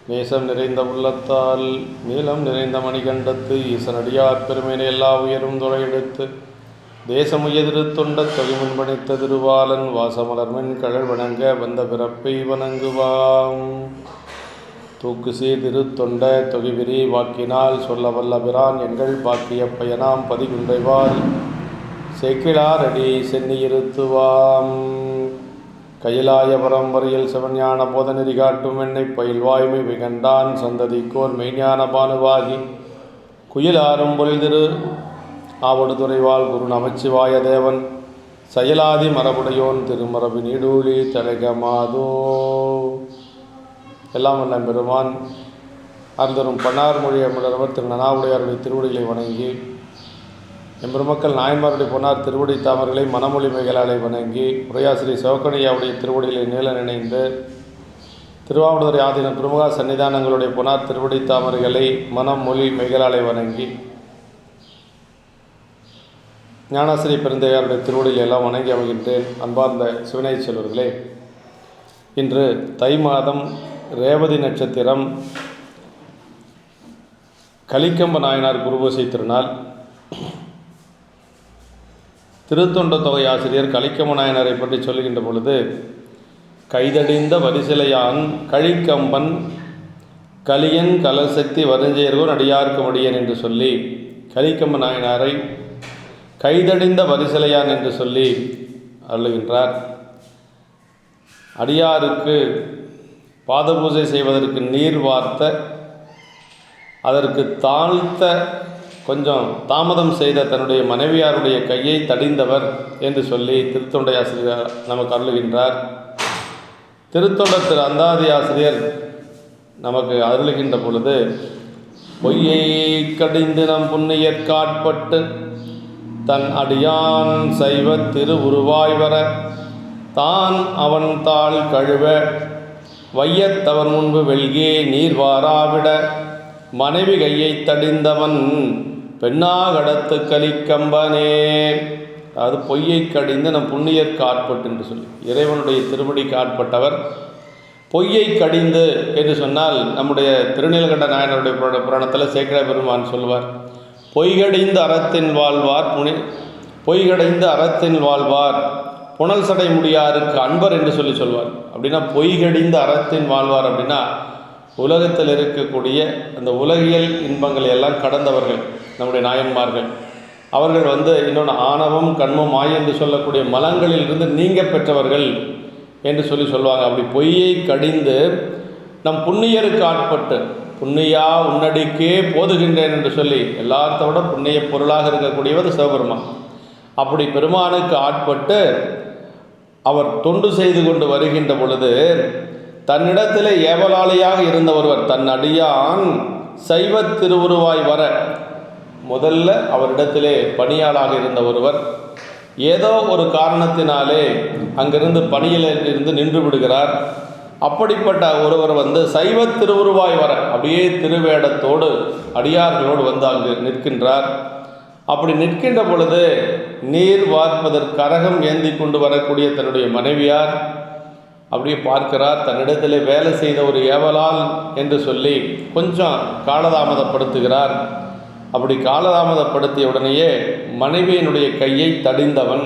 நேசம் நிறைந்த உள்ளத்தால் நீளம் நிறைந்த மணிகண்டத்து ஈசனடியார் பெருமையினை எல்லா உயரும் துறையெடுத்து தேசமுயதிரு தொண்ட தொகைமுன் பணித்த திருவாளன் வாசமலர்மென் கழல் வணங்க வந்த பிறப்பை வணங்குவாம். தூக்குசீ திருத்தொண்ட தொகைவிரி வாக்கினால் சொல்ல வல்ல பிரான் எங்கள் பாக்கிய பயனாம் பதிகுன்றைவால் சேக்கிழார் அடி சென்னி இருத்துவாம். கையிலாய பரம்பரையில் சிவஞான போத நெறி காட்டும் என்னை பயில்வாய்மை விகண்டான் சந்ததிக்கோர் மெய்ஞான பானுவாகி குயிலாரும் பொழிதிரு ஆவடுதுறைவாள் குரு நமச்சிவாய தேவன் செயலாதி மரபுடையோன் திருமரபு நீடூழி தலகமாதோ. எல்லாம் வல்ல பெருமான் அருந்தரும் பன்னார் மொழி அமிழவர் திரு நனாவுடையாருடைய திருவடிகளை வணங்கி எம்பெருமக்கள் நாயன்மாருடைய பொன்னார் திருவடி தாமர்களை மனமொழி மேகலாலை வணங்கி உரையாசிரியர் சிவக்கணியாவுடைய திருவடிகளை நீள நினைந்து திருவாவடுதுறை ஆதீன பிரமுக சன்னிதானங்களுடைய பொன்னார் திருவடி தாமர்களை மனமொழி மேகலாலை வணங்கி ஞானாசிரிய பெருந்தையாருடைய திருவடிகளை எல்லாம் வணங்கி அமைகின்றேன். அன்பார்ந்த சிவனை செல்வர்களே, இன்று தை மாதம் ரேவதி நட்சத்திரம் கலிக்கம்ப நாயனார் குருபூசை திருநாள். திருத்தொண்ட தொகை ஆசிரியர் கலிக்கம்ப நாயனாரை பற்றி சொல்லுகின்ற பொழுது, கைதடிந்த வரிசிலையான் கழிக்கம்பன் கலியன் கலசக்தி வருஞ்சேர்கோன் அடியார்க்கு முடியன் என்று சொல்லி கலிக்கம்ப நாயனாரை கைதடிந்த வரிசிலையான் என்று சொல்லி அருளுகின்றார். அடியாருக்கு பாத பூஜை செய்வதற்கு நீர் வார்த்த, அதற்கு தாழ்த்த கொஞ்சம் தாமதம் செய்த தன்னுடைய மனைவியாருடைய கையை தடிந்தவர் என்று சொல்லி திருத்தொண்டை ஆசிரியர் நமக்கு அருளுகின்றார். திருத்தொண்ட திரு அந்தாதி ஆசிரியர் நமக்கு அருளுகின்ற பொழுது, பொய்யை கடிந்து நம் புண்ணியற்காட்பட்டு தன் அடியான் சைவ திரு உருவாய் வர தான் அவன் தாள் கழுவ வையத்தவன் முன்பு வெள்கே நீர் வாராவிட மனைவி கையை தடிந்தவன் பெண்ணாகடத்து கலிக்கம்பனே. அது பொய்யை கடிந்து நம் புண்ணியற்கு ஆட்பட்டு என்று சொல்லி இறைவனுடைய திருவடிக்கு ஆட்பட்டவர். பொய்யை கடிந்து என்று சொன்னால் நம்முடைய திருநீலகண்ட நாயனருடைய புராணத்தில் சேக்கிழ பெருமான் சொல்வார், பொய்கடிந்து அறத்தின் வாழ்வார் பொய்கடைந்து அறத்தின் வாழ்வார் புனல் சடை முடியாருக்கு அன்பர் என்று சொல்லி சொல்வார். அப்படின்னா பொய்கடிந்து அறத்தின் வாழ்வார் அப்படின்னா உலகத்தில் இருக்கக்கூடிய அந்த உலகியல் இன்பங்களை எல்லாம் கடந்தவர்கள் நம்முடைய நாயன்மார்கள். அவர்கள் இன்னொன்று ஆணவம் கண்மம் மாய் என்று சொல்லக்கூடிய மலங்களில் இருந்து நீங்க பெற்றவர்கள் என்று சொல்லி சொல்லுவாங்க. அப்படி பொய்யை கடிந்து நம் புண்ணியருக்கு ஆட்பட்டு புண்ணியா உன்னடிக்கே போதுகின்றேன் என்று சொல்லி எல்லாத்த விட புண்ணிய பொருளாக இருக்கக்கூடியவர் சிவபெருமான். அப்படி பெருமானுக்கு ஆட்பட்டு அவர் தொண்டு செய்து கொண்டு வருகின்ற பொழுது தன்னிடத்திலே ஏவலாளியாக இருந்த ஒருவர் தன் அடியான் சைவ திருவுருவாய் வர, முதல்ல அவரிடத்திலே பணியாளாக இருந்த ஒருவர் ஏதோ ஒரு காரணத்தினாலே அங்கிருந்து பணியில் இருந்து நின்று விடுகிறார். அப்படிப்பட்ட ஒருவர் சைவ திருவுருவாய் வர அப்படியே திருவேடத்தோடு அடியார்களோடு அங்கு நிற்கின்றார். அப்படி நிற்கின்ற பொழுது நீர் வார்ப்பதற்கு கரகம் ஏந்தி கொண்டு வரக்கூடிய தன்னுடைய மனைவியார் அப்படியே பார்க்கிறார். தன்னிடத்திலே வேலை செய்த ஒரு ஏவலால் என்று சொல்லி கொஞ்சம் காலதாமதப்படுத்துகிறார். அப்படி காலதாமதப்படுத்திய உடனேயே மனைவியினுடைய கையை தடிந்தவன்,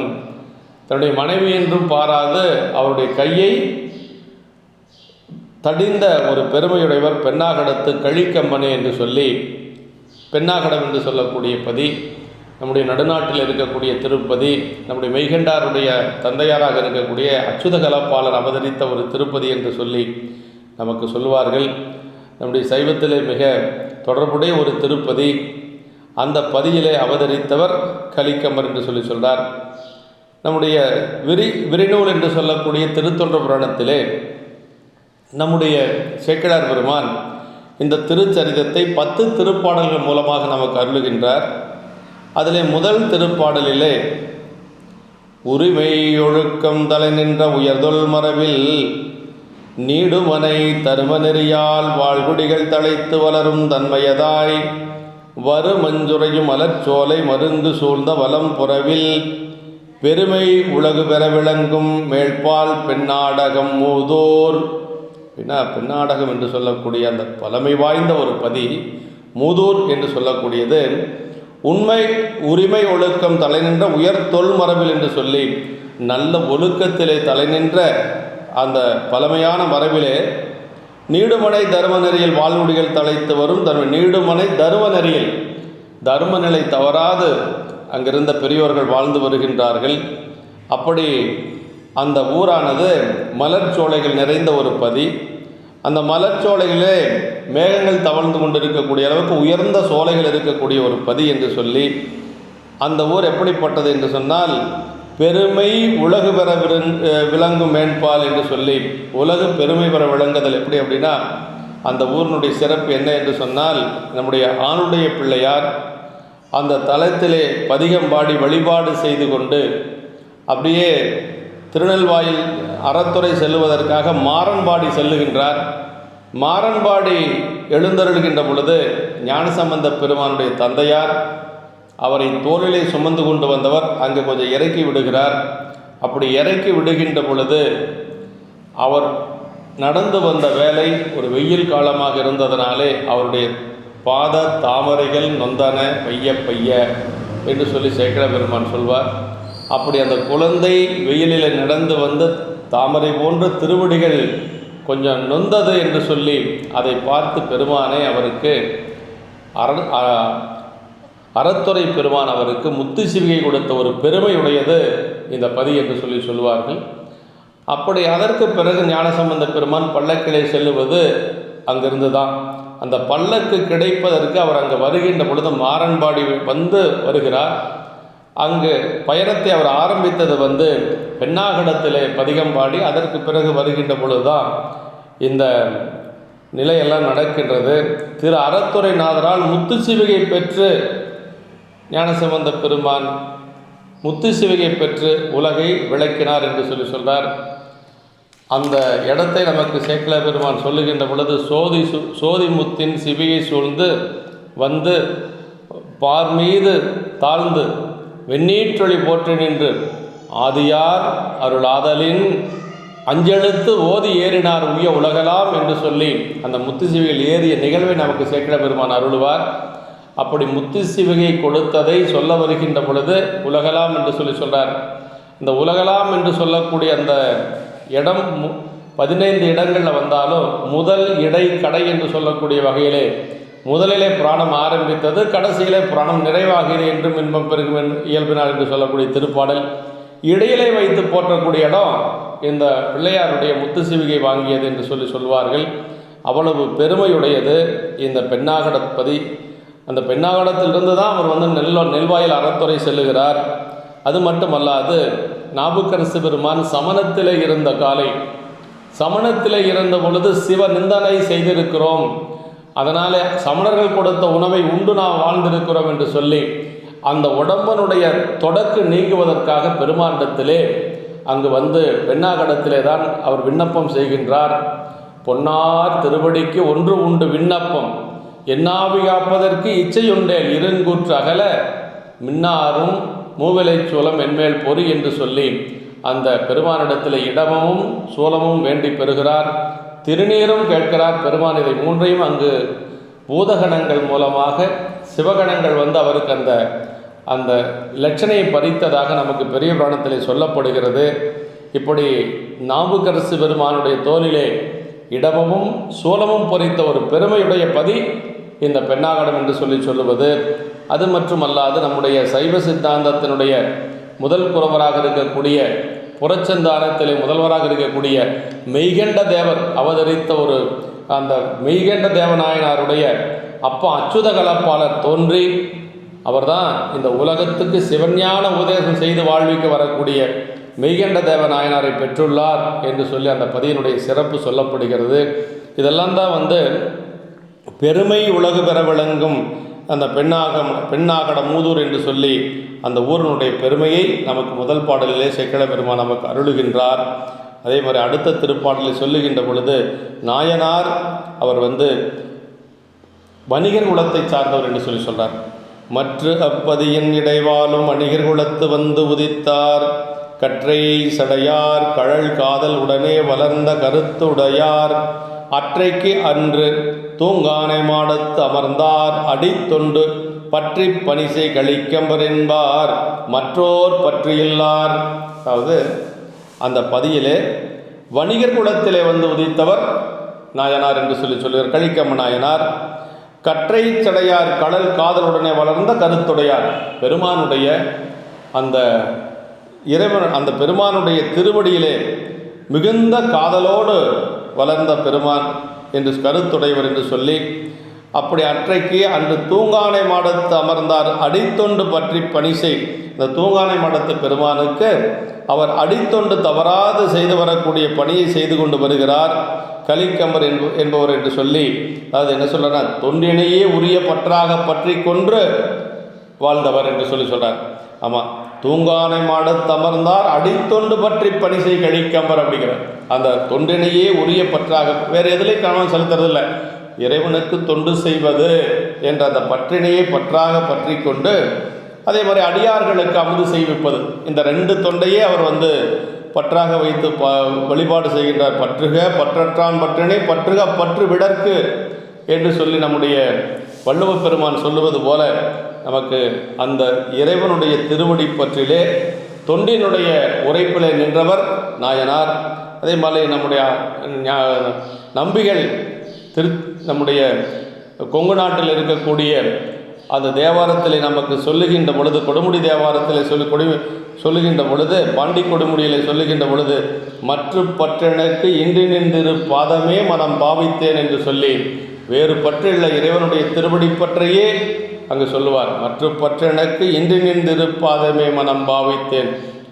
தன்னுடைய மனைவி என்றும் பாராது அவருடைய கையை தடிந்த ஒரு பெருமையுடையவர் பெண்ணாகடத்து கழிக்கம்பனே என்று சொல்லி, பெண்ணாகடம் என்று சொல்லக்கூடிய பதி நம்முடைய நடுநாட்டில் இருக்கக்கூடிய திருப்பதி, நம்முடைய மெய்கண்டாருடைய தந்தையாராக இருக்கக்கூடிய அச்சுத கலப்பாளர் அவதரித்த ஒரு திருப்பதி என்று சொல்லி நமக்கு சொல்லுவார்கள். நம்முடைய சைவத்திலே மிக தொடர்புடைய ஒரு திருப்பதி. அந்த பதியிலே அவதரித்தவர் கலிக்கம்பர் என்று சொல்லி சொல்கிறார். நம்முடைய விரிநூல் என்று சொல்லக்கூடிய திருத்தொண்ட புராணத்திலே நம்முடைய சேக்கிழார் பெருமான் இந்த திருச்சரிதத்தை 10 திருப்பாடல்கள் மூலமாக நமக்கு அருளுகின்றார். அதிலே முதல் திருப்பாடலிலே உரிமை ஒழுக்கம் தலை நின்ற உயர்தொல் மரபில் நீடுமனை தரும நெறியால் வாழ்குடிகள் தழைத்து வளரும் தன்மையதாய் வரு மஞ்சுரையும் மலர்ச்சோலை மருந்து சூழ்ந்த வலம் புறவில் பெருமை உலகு பெற விளங்கும் மேல்பால் பெண்ணாடகம் மூதோர் அப்படின்னா பெண்ணாடகம் என்று சொல்லக்கூடிய அந்த பழமை வாய்ந்த ஒரு பதி மூதூர் என்று சொல்லக்கூடியது உண்மை உரிமை ஒழுக்கம் தலைநின்ற உயர் தொல்மரபில் என்று சொல்லி நல்ல ஒழுக்கத்திலே தலைநின்ற அந்த பழமையான மரபிலே நீடுமனை தர்மநெறியில் வாழ்வுடிகள் தலைத்து வரும் நீடுமனை தர்மநெறியில் தர்மநிலை தவறாது அங்கிருந்த பெரியோர்கள் வாழ்ந்து வருகின்றார்கள். அப்படி அந்த ஊரானது மலர்ச்சோலைகள் நிறைந்த ஒரு பதி. அந்த மலர்ச்சோலைகளே மேகங்கள் தவழ்ந்து கொண்டிருக்கக்கூடிய அளவுக்கு உயர்ந்த சோலைகள் இருக்கக்கூடிய ஒரு பதி என்று சொல்லி அந்த ஊர் எப்படிப்பட்டது என்று சொன்னால் பெருமை உலகு பெற விளங்கும் மேன்பால் என்று சொல்லி உலகு பெருமை பெற விளங்குதல் எப்படி அப்படின்னா அந்த ஊரினுடைய சிறப்பு என்ன என்று சொன்னால் நம்முடைய ஆணுடைய பிள்ளையார் அந்த தலத்திலே பதிகம் பாடி வழிபாடு செய்து கொண்டு அப்படியே திருநெல்வாயில் அறத்துறை செல்லுவதற்காக மாறன்பாடி செல்லுகின்றார். மாறன்பாடி எழுந்தருள்கின்ற பொழுது ஞானசம்பந்த பெருமானுடைய தந்தையார் அவரை தோளிலே சுமந்து கொண்டு வந்தவர் அங்கே கொஞ்சம் இறக்கி விடுகிறார். அப்படி இறக்கி விடுகின்ற பொழுது அவர் நடந்து வந்த வேலை ஒரு வெயில் காலமாக இருந்ததனாலே அவருடைய பாத தாமரைகள் நொந்தன பைய பைய என்று சொல்லி சேக்கர பெருமான் சொல்வார். அப்படி அந்த குழந்தை வெயிலில் நடந்து வந்து தாமரை போன்ற திருவடிகள் கொஞ்சம் நொந்தது என்று சொல்லி அதை பார்த்து பெருமானை அவருக்கு அறத்துறை பெருமான் அவருக்கு முத்து சிவிகை கொடுத்த ஒரு பெருமையுடையது இந்த பதி என்று சொல்லி சொல்வார்கள். அப்படி அதற்கு பிறகு ஞானசம்பந்த பெருமான் பல்லக்கிலே செல்லுவது அங்கிருந்து தான். அந்த பல்லக்கு கிடைப்பதற்கு அவர் அங்கே வருகின்ற பொழுது மாறன்பாடி வந்து வருகிறார். அங்கு பயணத்தை அவர் ஆரம்பித்தது பெண்ணாகடத்திலே பதிகம் பாடி அதற்கு பிறகு வருகின்ற பொழுது தான் இந்த நிலையெல்லாம் நடக்கின்றது. திரு அறத்துறை நாதரால் முத்து சிவிகை பெற்று ஞானசம்பந்த பெருமான் முத்து சிவிகை பெற்று உலகை விளக்கினார் என்று சொல்லி சொல்றார். அந்த இடத்தை நமக்கு சேக்கல பெருமான் சொல்லுகின்ற பொழுது சோதி முத்தின் சிவிகை சூழ்ந்து வந்து பார் மீது தாழ்ந்து வெண்ணீற்றொளி போற்றி நின்று ஆதியார் அருளாதலின் அஞ்செழுத்து ஓதி ஏறினார் உய்ய உலகலாம் என்று சொல்லி அந்த முத்து சிவிகையில் ஏறிய நிகழ்வை நமக்கு சேக்கல பெருமான் அருளுவார். அப்படி முத்து சிவிகை கொடுத்ததை சொல்ல வருகின்ற பொழுது உலகலாம் என்று சொல்லி சொல்கிறார். இந்த உலகலாம் என்று சொல்லக்கூடிய அந்த இடம் 15 இடங்களில் வந்தாலும் முதல் இடை கடை என்று சொல்லக்கூடிய வகையிலே முதலிலே புராணம் ஆரம்பித்தது, கடைசியிலே புராணம் நிறைவாகிறது என்றும் இன்பம் பெருகும் இயல்பினார் என்று சொல்லக்கூடிய திருப்பாடல். இடையிலே வைத்து போற்றக்கூடிய இடம் இந்த பிள்ளையாருடைய முத்து சிவிகை வாங்கியது என்று சொல்லி சொல்வார்கள். அவ்வளவு பெருமையுடையது இந்த பெண்ணாகடப்பதி. அந்த பெண்ணாகடத்திலிருந்து தான் அவர் நெல்வாயில் அறத்துறை செல்லுகிறார். அது மட்டுமல்லாது நாபுக்கரசு பெருமான் சமணத்திலே இருந்த காலை சமணத்திலே இருந்த பொழுது சிவ நிந்தனை செய்திருக்கிறோம், அதனால் சமணர்கள் கொடுத்த உணவை உண்டு நாம் வாழ்ந்திருக்கிறோம் என்று சொல்லி அந்த உடம்பனுடைய தொடக்கு நீங்குவதற்காக பெருமானிடத்திலே அங்கு பெண்ணாகடத்திலே தான் அவர் விண்ணப்பம் செய்கின்றார். பொன்னார் திருவடிக்கு ஒன்று உண்டு விண்ணப்பம் என்னாவி காப்பதற்கு இச்சையுண்டேன் இருங்கூற்று அகல மின்னாரும் மூவிலை சூலம் என்மேல் பொறி என்று சொல்லி அந்த பெருமானிடத்தில் இடமும் சூலமும் வேண்டி பெறுகிறார். திருநீரும் கேட்கிறார். பெருமான் இதை மூன்றையும் அங்கு பூதகணங்கள் மூலமாக சிவகணங்கள் அவருக்கு அந்த லட்சணையை பறித்ததாக நமக்கு பெரிய புராணத்திலே சொல்லப்படுகிறது. இப்படி நாவுக்கரசு பெருமானுடைய தோளிலே இடமும் சூலமும் பொறித்த ஒரு பெருமையுடைய பதி இந்த பெண்ணாகடம் என்று சொல்லுவது. அது மட்டுமல்லாது நம்முடைய சைவ சித்தாந்தத்தினுடைய முதல் குறவராக இருக்கக்கூடிய புறச்சந்தானத்திலே முதல்வராக இருக்கக்கூடிய மெய்கண்ட தேவர் அவதரித்த அந்த மெய்கண்ட தேவநாயனாருடைய அப்பா அச்சுத கலப்பாளர் தோன்றி அவர்தான் இந்த உலகத்துக்கு சிவஞான உபதேசம் செய்து வாழ்விக்க வரக்கூடிய மெய்கண்ட தேவநாயனாரை பெற்றுள்ளார் என்று சொல்லி அந்த பதியினுடைய சிறப்பு சொல்லப்படுகிறது. இதெல்லாம் தான் பெருமை உலகு பெற விளங்கும் அந்த பெண்ணாகட மூதூர் என்று சொல்லி அந்த ஊரினுடைய பெருமையை நமக்கு முதல் பாடலிலே சேக்கல பெருமான் நமக்கு அருளுகின்றார். அதே மாதிரி அடுத்த திருப்பாடலில் சொல்லுகின்ற பொழுது நாயனார் அவர் வணிகர் குலத்தை சார்ந்தவர் என்று சொல்லி சொல்கிறார். மற்ற அப்பதியின் இடைவாலும் வணிகர் குலத்து உதித்தார் கற்றை சடையார் கழல் காதல் உடனே வளர்ந்த கருத்துடையார் அற்றைக்கு அன்று தூங்கானை மாடத்து அமர்ந்தார் அடித்தொண்டு பற்றி பணிசை கழிக்கம்பர் என்பார் மற்றோர் பற்றியில்லார். அதாவது அந்த பதியிலே வணிகர் குலத்திலே வந்து உதித்தவர் நாயனார் என்று சொல்லுவார் கழிக்கம்ப நாயனார். கற்றை சடையார் கடல் காதலுடனே வளர்ந்த கருத்துடையார், பெருமானுடைய அந்த இறைவன் அந்த பெருமானுடைய திருவடியிலே மிகுந்த காதலோடு வளர்ந்த பெருமான் என்று கருத்துடையவர் என்று சொல்லி, அப்படி அற்றைக்கு அன்று தூங்கானை மாடத்து அமர்ந்தார் அடித்தொண்டு பற்றி பணிசை. இந்த தூங்கானை மாடத்து பெருமானுக்கு அவர் அடித்தொண்டு தவறாது செய்து வரக்கூடிய பணியை செய்து கொண்டு வருகிறார் கலிக்கம்பர் என்பவர் என்று சொல்லி, அதாவது என்ன சொல்றார், தொண்டினையே உரிய பற்றாக பற்றி கொன்று வாழ்ந்தவர் என்று சொல்றார். ஆமாம், தூங்கானை மாடத்து அமர்ந்தார் அடித்தொண்டு பற்றி பணிசை கழிக்கம்பர் அப்படிங்கிறார். அந்த தொண்டினையே உரிய பற்றாக, வேறு எதுலையும் கவனம் செலுத்துறதில்லை, இறைவனுக்கு தொண்டு செய்வது என்ற அந்த பற்றினையே பற்றாக பற்றி கொண்டு அதே மாதிரி அடியார்களுக்கு அமுது செய்விப்பது, இந்த ரெண்டு தொண்டையே அவர் வந்து பற்றாக வைத்து வழிபாடு செய்கின்றார். பற்றுக பற்றற்றான் பற்றினை பற்றுக பற்று விடற்கு என்று சொல்லி நம்முடைய வள்ளுவ பெருமான் சொல்லுவது போல நமக்கு அந்த இறைவனுடைய திருவடி பற்றிலே தொண்டினுடைய உரைப்பிலே நின்றவர் நாயனார். அதே மாதிரி நம்முடைய நம்பிகள் நம்முடைய கொங்கு நாட்டில் இருக்கக்கூடிய அந்த தேவாரத்தில் நமக்கு சொல்லுகின்ற பொழுது, கொடுமுடி தேவாரத்தில் சொல்லுகின்ற பொழுது, பாண்டி கொடுமுடியில் சொல்லுகின்ற பொழுது, மற்ற பற்றெனக்கு இன்றி நின்றிரு பாதமே மனம் பாவித்தேன் என்று சொல்லி வேறு பற்றில்ல இறைவனுடைய திருவடி பற்றையே அங்கு சொல்லுவார். மற்ற பற்றெனக்கு இன்றி நின்றிரு பாதமே மனம் பாவித்தேன்,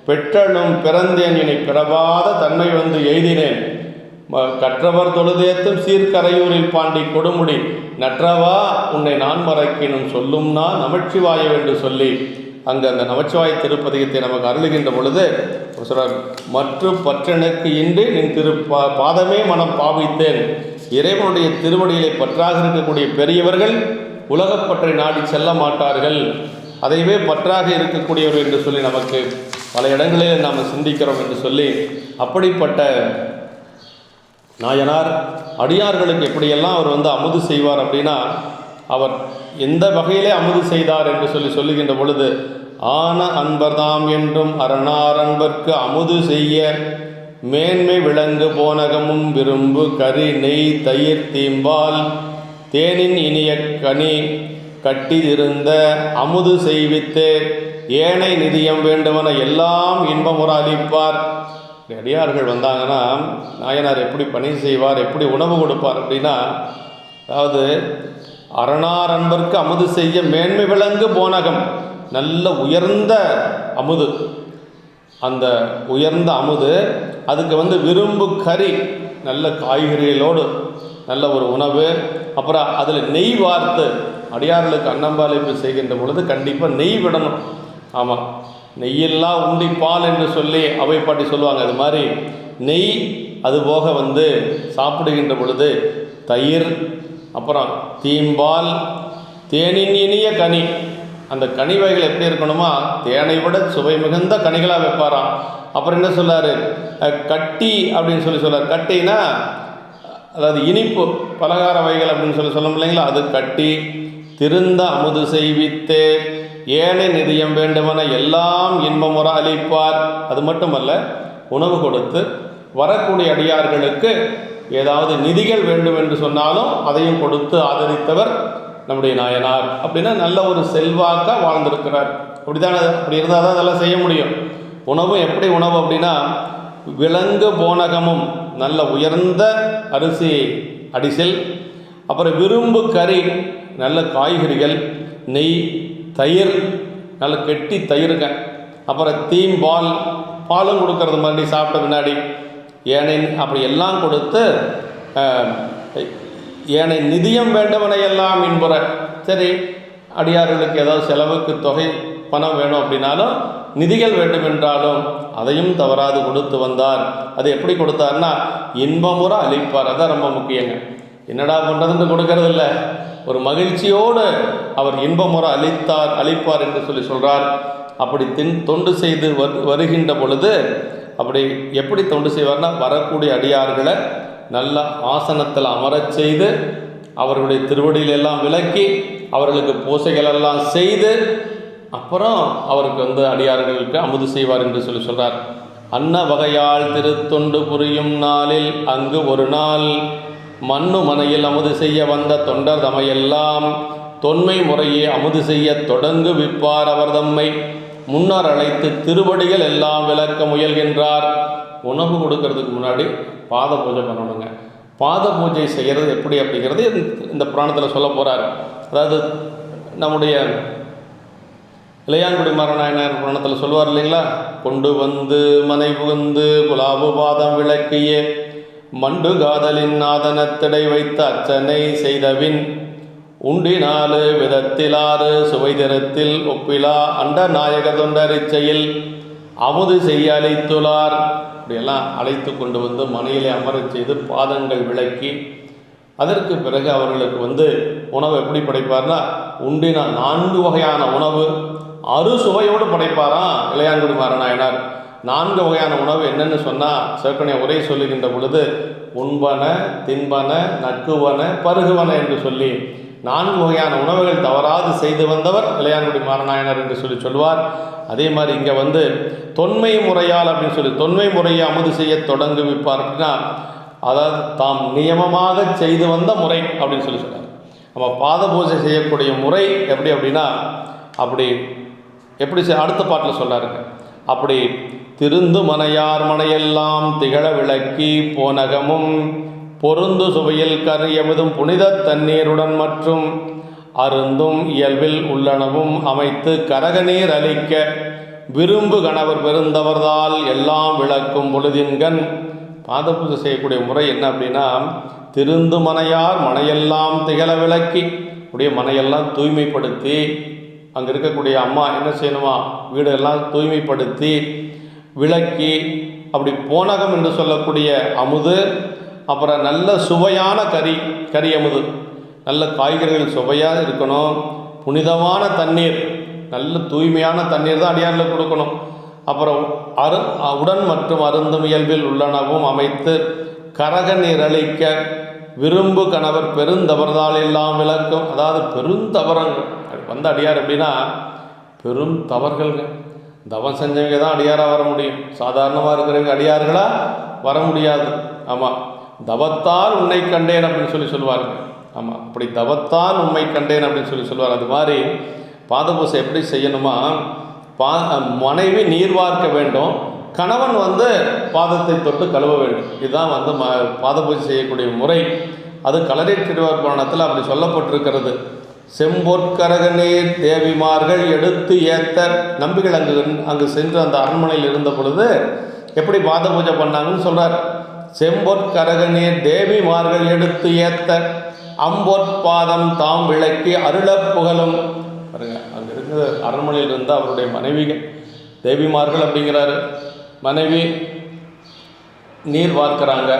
பெற்றனும் பிறந்தேன் இனி பிறவாத தன்மை வந்து எய்தினேன், கற்றவர் தொழுதேத்தும் சீர்கரையூரில் பாண்டி கொடுமுடி நற்றவா உன்னை நான் மறைக்கினும் சொல்லும்னா நமச்சிவாய என்று சொல்லி அங்கு அந்த நமச்சிவாய திருப்பதிகத்தை நமக்கு அருளுகின்ற பொழுது சொல்றார், மற்ற பற்றனுக்கு இன்றி நின் பாதமே மனம் பாவித்தேன். இறைவனுடைய திருவடியிலே பற்றாக இருக்கக்கூடிய பெரியவர்கள் உலகப்பற்றை நாடி செல்ல மாட்டார்கள், அதைவே பற்றாக இருக்கக்கூடியவர்கள் என்று சொல்லி நமக்கு பல இடங்களில் நாம் சிந்திக்கிறோம் என்று சொல்லி, அப்படிப்பட்ட நாயனார் அடியார்களுக்கு எப்படியெல்லாம் அவர் வந்து அமுது செய்வார் அப்படின்னா, அவர் எந்த வகையிலே அமுது செய்தார் என்று சொல்லுகின்ற பொழுது, ஆன அன்பர்தாம் என்றும் அரணார் அன்பர்க்கு அமுது செய்ய மேன்மை விளங்கு போனகமும் விரும்பு கறி நெய் தயிர் தீம்பால் தேனின் இனிய கனி கட்டியிருந்த அமுது செய்வித்தே ஏனை நிதியம் வேண்டுவன எல்லாம் இன்பமுற அளிப்பார். அடியார்கள் வந்தாங்கன்னா நாயனார் எப்படி பணி செய்வார், எப்படி உணவு கொடுப்பார் அப்படின்னா, அதாவது அரணார் அன்பர்க்கு அமுது செய்ய மேன்மை விளங்கு போனகம், நல்ல உயர்ந்த அமுது, அந்த உயர்ந்த அமுது, அதுக்கு வந்து விரும்பு கறி, நல்ல காய்கறிகளோடு நல்ல ஒரு உணவு, அப்புறம் அதில் நெய் வார்த்து அடியார்களுக்கு அன்னம்பாளைப்பு செய்கின்ற பொழுது கண்டிப்பாக நெய் விடணும். ஆமாம், நெய்யில்லா உண்டி பால் என்று சொல்லி அவை பாட்டி சொல்லுவாங்க. அது மாதிரி நெய், அதுபோக வந்து சாப்பிடுகின்ற பொழுது தயிர், அப்புறம் தீம்பால், தேனின் இனிய கனி, அந்த கனி வகைகள் எப்படி இருக்கணுமா, தேனை விட சுவை மிகுந்த கனிகளாக வைப்பாராம். அப்புறம் என்ன சொல்லார், கட்டி அப்படின்னு சொல்கிறார். கட்டினா அதாவது இனிப்பு பலகார வகைகள் அப்படின்னு சொல்லும் இல்லைங்களா, அது கட்டி திருந்த அமுது செய்வித்தே ஏழை நிதியம் வேண்டுமென எல்லாம் இன்பமுற அளிப்பார். அது மட்டுமல்ல, உணவு கொடுத்து வரக்கூடிய அடியார்களுக்கு ஏதாவது நிதிகள் வேண்டும் என்று சொன்னாலும் அதையும் கொடுத்து ஆதரித்தவர் நம்முடைய நாயனார். அப்படின்னா நல்ல ஒரு செல்வாக்காக வாழ்ந்திருக்கிறார். அப்படிதான், அப்படி இருந்தால் தான் அதெல்லாம் செய்ய முடியும். உணவும் எப்படி உணவு அப்படின்னா, விலங்கு போனகமும், நல்ல உயர்ந்த அரிசி அடிசில், அப்புறம் விரும்பு கறி, நல்ல காய்கறிகள், நெய், தயிர், நல்ல கெட்டி தயிருங்க, அப்புறம் தீம்பால், பாலும் கொடுக்கறது மாதிரி சாப்பிட்ட பின்னாடி ஏனை, அப்படி எல்லாம் கொடுத்து ஏனை நிதியம் வேண்டவனை எல்லாம் இன்புற. சரி, அடியார்களுக்கு ஏதாவது செலவுக்கு தொகை பணம் வேணும் அப்படின்னாலும், நிதிகள் வேண்டும் என்றாலும் அதையும் தவறாது கொடுத்து வந்தார். அது எப்படி கொடுத்தார்னா இன்பமுற அளிப்பார். அதான் ரொம்ப முக்கியங்க. என்னடா பண்ணுறதுன்னு கொடுக்கறது இல்லை, ஒரு மகிழ்ச்சியோடு அவர் இன்பமுற அளிப்பார் என்று சொல்கிறார். அப்படி தொண்டு செய்து வருகின்ற பொழுது அப்படி எப்படி தொண்டு செய்வார்னா, வரக்கூடிய அடியார்களை நல்ல ஆசனத்தில் அமரச் செய்து அவர்களுடைய திருவடியிலெல்லாம் விலக்கி அவர்களுக்கு பூசைகளெல்லாம் செய்து அப்புறம் அவருக்கு அடியார்களுக்கு அமுது செய்வார் என்று சொல்கிறார். அன்ன வகையால் திருத்தொண்டு புரியும் நாளில் அங்கு ஒரு நாள் மண்ணு மனையில் அமுது செய்ய வந்த தொண்டர் தமையெல்லாம் தொன்மை முறையே அமுது செய்ய தொடங்கு விப்பார். அவர் தம்மை முன்னர் அழைத்து திருவடிகள் எல்லாம் விளக்க முயல்கின்றார். உணவு கொடுக்கறதுக்கு முன்னாடி பாத பூஜை பண்ணணுங்க. பாத பூஜை செய்கிறது எப்படி அப்படிங்கிறது இந்த புராணத்தில் சொல்ல போகிறார். அதாவது நம்முடைய இளையான்குடி மரநாயனார் புராணத்தில் சொல்லுவார் இல்லைங்களா, கொண்டு வந்து மனை புகுந்து குலாபு பாதம் விளக்கிய மண்டு காதலின் நாதனத்திடை வைத்த அச்சனை செய்தவின் உண்டினாலு விதத்திலாறு சுவைதிரத்தில் ஒப்பிலா அண்ட நாயக தொண்டர் இச்சையில் அமுது செய்ய அழைத்துள்ளார். இப்படியெல்லாம் அழைத்து கொண்டு வந்து மனையிலே அமரச் செய்து பாதங்கள் விளக்கி அதற்கு பிறகு அவர்களுக்கு உணவு எப்படி படைப்பார்னா, உண்டினா 4 வகையான உணவு அறுசுவையோடு படைப்பாராம் இளையான்குடி மரநாயனார். 4 வகையான உணவு என்னென்னு சொன்னால், சிவக்கணை உரை சொல்லுகின்ற பொழுது உண்பன, தின்பன, நக்குவன, பருகுவன என்று சொல்லி 4 வகையான உணவுகள் தவறாது செய்து வந்தவர் இளையான்குடி மரநாயனார் என்று சொல்லுவார். அதே மாதிரி இங்கே தொன்மை முறையால் அப்படின்னு சொல்லி தொன்மை முறையை அமுது செய்ய தொடங்குவிப்பார். அப்படின்னா அதாவது தாம் நியமமாக செய்து வந்த முறை அப்படின்னு சொல்கிறார். நம்ம பாத பூஜை செய்யக்கூடிய முறை எப்படி அப்படின்னா, அப்படி எப்படி அடுத்த பாட்டில் சொல்லாருங்க. அப்படி திருந்து மனையார் மனையெல்லாம் திகழ விளக்கி போனகமும் பொருந்து சுவையில் கரியமுதும் புனித தண்ணீருடன் மற்றும் அருந்தும் இயல்பில் உள்ளனவும் அமைத்து கரகநீர் அளிக்க விரும்பு கணவர் பெருந்தவர்தால் எல்லாம் விளக்கும் பொழுதின்கண். பாத பூஜை செய்யக்கூடிய முறை என்ன அப்படின்னா, திருந்து மனையார் மனையெல்லாம் திகழ விளக்கி, உடைய மனையெல்லாம் தூய்மைப்படுத்தி, அங்கே இருக்கக்கூடிய அம்மா என்ன செய்யணுமா, வீடெல்லாம் தூய்மைப்படுத்தி விளக்கி, அப்படி போனகம் என்று சொல்லக்கூடிய அமுது, அப்புறம் நல்ல சுவையான கறி அமுது, நல்ல காய்கறிகள் சுவையாக இருக்கணும், புனிதமான தண்ணீர், நல்ல தூய்மையான தண்ணீர் தான் அடியாரில் கொடுக்கணும். அப்புறம் உடன் மற்றும் அருந்தும் இயல்பில் உள்ளனவும் அமைத்து கரக நீர் அளிக்க விரும்பு கணவர் பெருந்தவர்தால் எல்லாம் விளக்கும். அதாவது பெருந்தவரங்கள் அடியார் அப்படின்னா பெரும் தவறுகள்ங்க. தவம் செஞ்சவங்க தான் அடியாராக வர முடியும். சாதாரணமாக இருக்கிறவங்க அடியார்களாக வர முடியாது. ஆமாம், தவத்தால் உன்னை கண்டேன் அப்படின்னு சொல்லுவார்கள். ஆமாம், அப்படி தவத்தால் உண்மை கண்டேன் அப்படின்னு சொல்லுவார். அது மாதிரி பாத பூஜை எப்படி செய்யணுமா, மனைவி நீர் வார்க்க வேண்டும், கணவன் பாதத்தை தொட்டு கழுவ வேண்டும். இதுதான் பாத பூஜை செய்யக்கூடிய முறை. அது களரிட் திருவார் புராணத்தில் அப்படி சொல்லப்பட்டிருக்கிறது. செம்பொற்கரக நீர் தேவிமார்கள் எடுத்து ஏத்த நம்பிகள் அங்கு சென்று அந்த அரண்மனையில் இருந்த பொழுது எப்படி பாத பூஜை பண்ணாங்கன்னு சொல்கிறார். செம்பொற்கரக நீர் தேவிமார்கள் எடுத்து ஏத்த அம்பொற்பாதம் தாம் விளக்கி அருள புகழும். பாருங்க, அங்கே இருந்த அரண்மனையில் இருந்த அவருடைய மனைவிகள் தேவிமார்கள் அப்படிங்கிறாரு. மனைவி நீர் வார்க்கிறாங்க,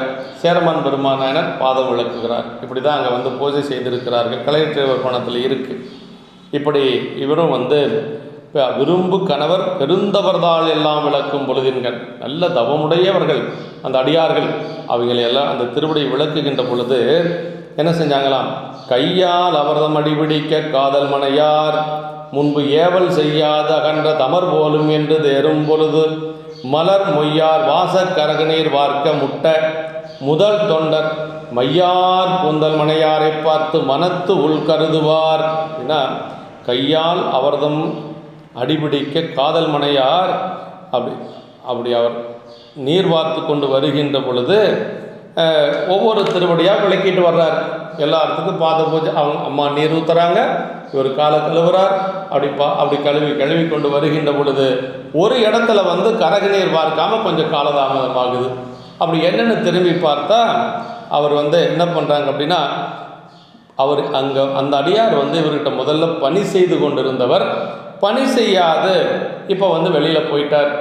சேரமான் பெருமானாயனர் பாதம் விளக்குகிறார். இப்படி தான் அங்கே பூஜை செய்திருக்கிறார்கள். கலையற்றவர் பணத்தில் இருக்குது. இப்படி இவரும் விரும்பு கணவர் பெருந்தவர்தால் எல்லாம் விளக்கும் பொழுதின்கள். நல்ல தவமுடையவர்கள் அந்த அடியார்கள், அவங்களையெல்லாம் அந்த திருவடியை விளக்குகின்ற பொழுது என்ன செஞ்சாங்களாம், கையால் அவர்தம் அடிபிடிக்க காதல் மனையார் முன்பு ஏவல் செய்யாத அகன்ற தமர் போலும் என்று தேரும் பொழுது மலர் மொய்யார் வாசக் கரகநீர் வார்க்க முட்ட முதல் தொண்டர் மையார் கூந்தல் மனையாரை பார்த்து மனத்து உள்கருதுவார். ஏன்னா கையால் அவர்தம் அடிபிடிக்க காதல் மனையார் அப்படி அவர் நீர் வார்த்து கொண்டு வருகின்ற பொழுது ஒவ்வொரு திருவடியாக விளக்கிட்டு வர்றார். எல்லாத்துக்கும் பாத பூஜை, அவங்க அம்மா நீர் ஊற்றுறாங்க, இவர் காலை கழுவுறார். அப்படி கழுவி கொண்டு வருகின்ற பொழுது ஒரு இடத்துல கரக நீர் பார்க்காம கொஞ்சம் காலதாமதமாகுது. அப்படி என்னென்னு திரும்பி பார்த்தா அவர் என்ன பண்ணுறாங்க அப்படின்னா, அவர் அங்கே அந்த அடியார் இவர்கிட்ட முதல்ல பணி செய்து கொண்டிருந்தவர் பணி செய்யாது இப்போ வெளியில் போயிட்டார்.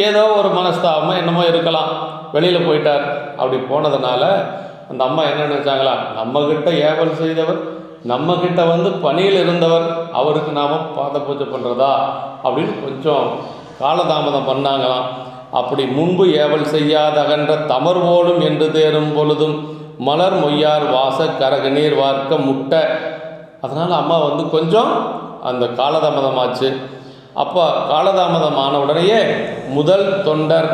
ஏதோ ஒரு மனஸ்தாபமாக என்னமோ இருக்கலாம், வெளியில் போயிட்டார். அப்படி போனதுனால அந்த அம்மா என்ன நினச்சாங்களா, நம்மக்கிட்ட ஏவல் செய்தவர் நம்மக்கிட்ட வந்து பணியில் இருந்தவர், அவருக்கு நாம் பாத பூஜை பண்ணுறதா அப்படின்னு கொஞ்சம் காலதாமதம் பண்ணாங்களாம். அப்படி முன்பு ஏவல் செய்யாதகன்ற தமர்வோடும் என்று தேரும் பொழுதும் மலர் மொய்யார் வாச கரக நீர் வார்க்க முட்டை. அதனால் அம்மா வந்து கொஞ்சம் அந்த காலதாமதமாச்சு. அப்போ காலதாமதமான உடனேயே முதல் தொண்டர்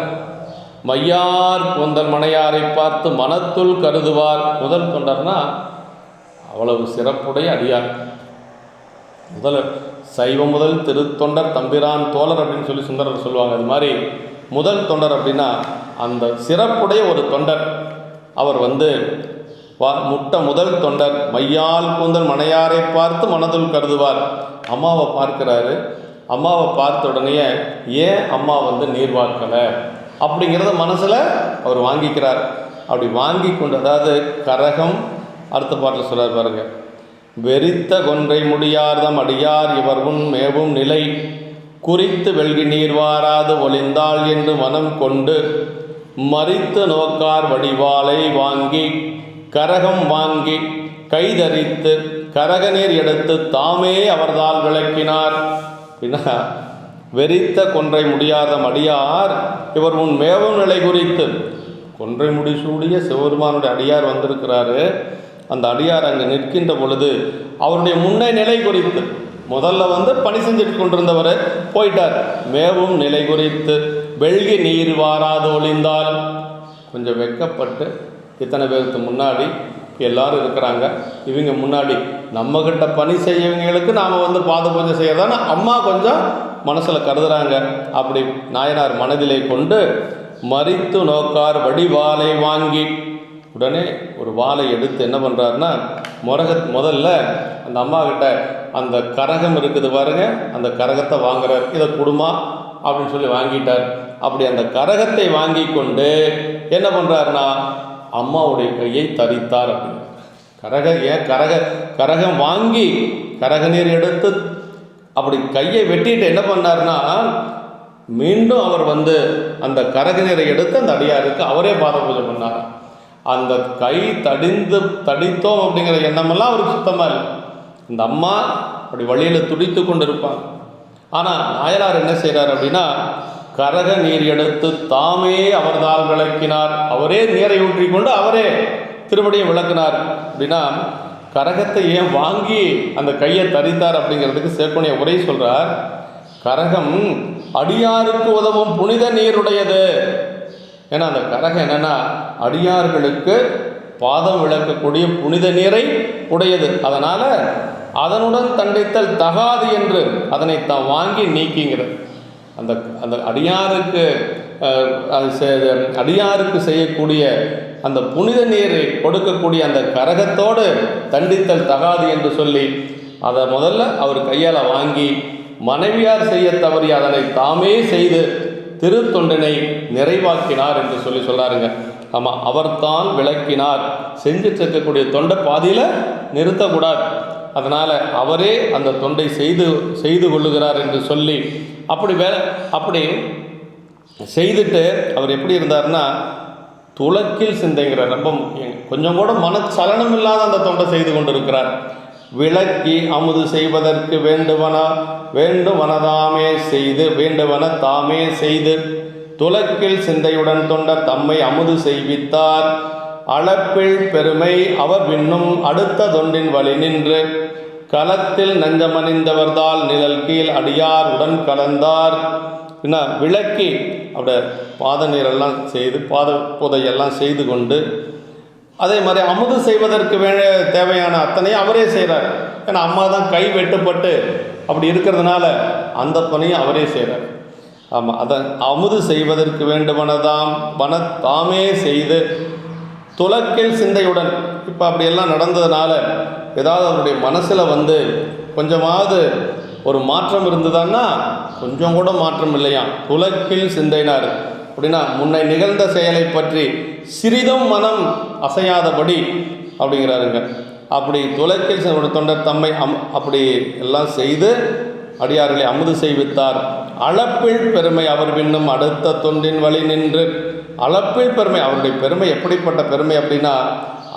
மையார் கொந்தல் மனையாரை பார்த்து மனத்துள் கருதுவார். முதல் தொண்டர்னா அவ்வளவு சிறப்புடைய அடியார். சைவம் முதல் திருத்தொண்டர் தம்பிரான் தோழர் அப்படின்னு சொல்லி சுந்தரர் சொல்லுவாங்க. அது மாதிரி முதல் தொண்டர் அப்படின்னா அந்த சிறப்புடைய ஒரு தொண்டர். அவர் வந்து முதல் தொண்டர் மையால் கூந்தல் மனையாரை பார்த்து மனதுள் கருதுவார். அம்மாவை பார்க்கிறாரு. அம்மாவை பார்த்த உடனே ஏன் அம்மா வந்து நீர் வார்க்கலை அப்படிங்கிறத மனசில் அவர் வாங்கிக்கிறார். அப்படி வாங்கி கொண்டு, அதாவது கரகம் அடுத்த பாட்டில் சொல்கிறார் பாருங்க, வெறித்த கொன்றை முடியார்தம் அடியார் இவர் முன் மேவும் நிலை குறித்து வெல்கி நீர் வாராது ஒளிந்தாள் என்று மனம் கொண்டு மறித்து நோக்கார் வடிவாலை வாங்கி கரகம் வாங்கி கைதரித்து கரக நீர் எடுத்து தாமே அவர்தால் விளக்கினார். அப்படின்னா வெறித்த கொன்றை முடியாத அடியார் இவர் முன் மேவும் நிலை குறித்து, கொன்றை முடிசூடிய சிவபெருமானுடைய அடியார் வந்திருக்கிறாரு. அந்த அடியார் அங்கே நிற்கின்ற பொழுது அவருடைய முன்னை நிலை குறித்து, முதல்ல வந்து பணி செஞ்சுட்டு கொண்டிருந்தவர் போயிட்டார். மேவும் நிலை குறித்து வெள்கி நீர் வாராது ஒளிந்தால், கொஞ்சம் வெக்கப்பட்டு இத்தனை பேருக்கு முன்னாடி எல்லாரும் இருக்கிறாங்க, இவங்க முன்னாடி நம்மக்கிட்ட பணி செய்யவங்களுக்கு நாம் வந்து பாத பூஜை செய்யறதான அம்மா கொஞ்சம் மனசில் கருதுறாங்க. அப்படி நாயனார் மனதிலே கொண்டு மறித்து நோக்கார் வடிவாலை வாங்கி, உடனே ஒரு வாளை எடுத்து என்ன பண்ணுறாருன்னா முதல்ல அந்த அம்மா கிட்ட அந்த கரகம் இருக்குது பாருங்க, அந்த கரகத்தை வாங்குறார். இதை குடுமா அப்படின்னு சொல்லி வாங்கிட்டார். அப்படி அந்த கரகத்தை வாங்கி கொண்டு என்ன பண்ணுறாருன்னா அம்மாவுடைய கையை தரித்தார். அப்படின்னு கரகம் வாங்கி கரக நீர் எடுத்து அப்படி கையை வெட்டிட்டு என்ன பண்ணார்னா மீண்டும் அவர் வந்து அந்த கரக நீரை எடுத்து அந்த அடியாருக்கு அவரே பாத பூஜை பண்ணார். அந்த கை தடித்தோம் அப்படிங்கிற எண்ணமெல்லாம் அவருக்கு சுத்தமாக இல்லை. இந்த அம்மா அப்படி வழியில் துடித்து கொண்டு இருப்பாங்க. ஆனால் நாயனார் என்ன செய்கிறார் அப்படின்னா கரக நீர் எடுத்து தாமே அவர்தால் விளக்கினார். அவரே நீரை ஊற்றி கொண்டு அவரே திருமடியை விளக்கினார். அப்படின்னா கரகத்தை ஏன் வாங்கி அந்த கையை தரித்தார் அப்படிங்கிறதுக்கு சேக்கோனிய உரை சொல்கிறார். கரகம் அடியாருக்கு உதவும் புனித நீருடையது. ஏன்னா அந்த கரகம் என்னென்னா அடியார்களுக்கு பாதம் விளக்கக்கூடிய புனித நீரை உடையது. அதனால் அதனுடன் தண்டித்தல் தகாது என்று அதனை தான் வாங்கி நீக்கிங்கிறது. அந்த அந்த அடியாருக்கு செய்யக்கூடிய அந்த புனித நீரை கொடுக்கக்கூடிய அந்த கரகத்தோடு தண்டித்தல் தகாது என்று சொல்லி அதை முதல்ல அவர் கையால் வாங்கி மனைவியார் செய்ய தவறி அதனை தாமே செய்து திருத்தொண்டினை நிறைவாக்கினார் என்று சொல்லி சொல்கிறாருங்க. ஆமாம், அவர்தான் விளக்கினார். செஞ்சுட்டு இருக்கக்கூடிய தொண்டை பாதியில் நிறுத்தக்கூடாது. அதனால் அவரே அந்த தொண்டை செய்து கொள்ளுகிறார் என்று சொல்லி அப்படி செய்துட்டு அவர் எப்படி இருந்தார்னா துளக்கில் சிந்தைங்கிற ரொம்ப முக்கியம். கொஞ்சம் கூட மனச்சலனம் இல்லாத அந்த தொண்டை செய்து கொண்டு இருக்கிறார். விளக்கி அமுது செய்வதற்கு வேண்டுவன தாமே செய்து துளக்கில் சிந்தையுடன் தொண்டர் தம்மை அமுது செய்வித்தார். அளப்பில் பெருமை அவர் பின்னும் அடுத்த தொண்டின் வழி நின்று களத்தில் நஞ்சமணிந்தவர்தால் நிழல் கீழ் அடியார் உடன் கலந்தார். விளக்கி அப்படியே பாத நீரெல்லாம் செய்து பாத புதையெல்லாம் செய்து கொண்டு அதே மாதிரி அமுது செய்வதற்கு தேவையான அத்தனையும் அவரே செய்கிறார். ஏன்னா அம்மா தான் கை வெட்டுப்பட்டு அப்படி இருக்கிறதுனால அந்த பணியும் அவரே செய்கிறார். ஆமாம், அதை அமுது செய்வதற்கு வேண்டுவன தாமே செய்து துளக்கில் சிந்தையுடன். இப்போ அப்படியெல்லாம் நடந்ததுனால ஏதாவது அவருடைய மனசில் வந்து கொஞ்சமாவது ஒரு மாற்றம் இருந்ததுன்னா கொஞ்சம் கூட மாற்றம் இல்லையா. துளக்கில் சிந்தைனார் அப்படின்னா முன்னை நிகழ்ந்த செயலை பற்றி சிறிதும் மனம் அசையாதபடி அப்படிங்கிறாருங்க. அப்படி துளக்கில் ஒரு தொண்டர் தம்மை அப்படி எல்லாம் செய்து அடியார்களை அமுது செய்வித்தார். அளப்பில் பெருமை அவர் பின்னும் அடுத்த தொண்டின் வழி நின்று. அளப்பில் பெருமை, அவருடைய பெருமை எப்படிப்பட்ட பெருமை அப்படின்னா